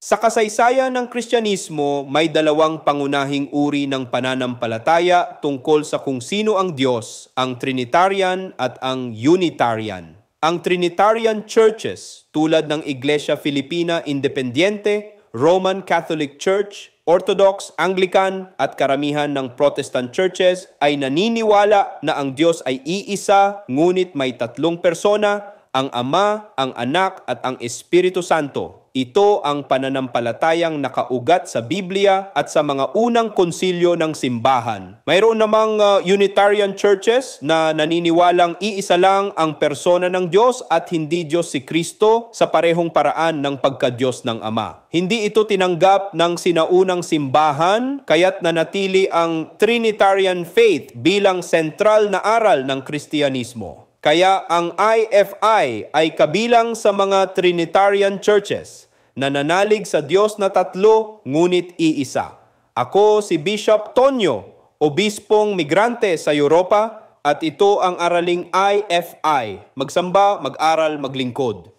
Sa kasaysayan ng Kristyanismo, may dalawang pangunahing uri ng pananampalataya tungkol sa kung sino ang Diyos, ang Trinitarian at ang Unitarian. Ang Trinitarian churches tulad ng Iglesia Filipina Independiente, Roman Catholic Church, Orthodox, Anglican at karamihan ng Protestant churches ay naniniwala na ang Diyos ay iisa ngunit may tatlong persona, ang Ama, ang Anak at ang Espiritu Santo. Ito ang pananampalatayang nakaugat sa Biblia at sa mga unang konsilyo ng simbahan. Mayroon namang Unitarian churches na naniniwalang iisa lang ang persona ng Diyos at hindi Diyos si Kristo sa parehong paraan ng pagka-Diyos ng Ama. Hindi ito tinanggap ng sinaunang simbahan, kaya't nanatili ang Trinitarian faith bilang sentral na aral ng Kristyanismo. Kaya ang IFI ay kabilang sa mga Trinitarian churches na nanalig sa Diyos na tatlo ngunit iisa. Ako si Bishop Tonyo, obispong migrante sa Europa at ito ang araling IFI. Magsamba, mag-aral, maglingkod.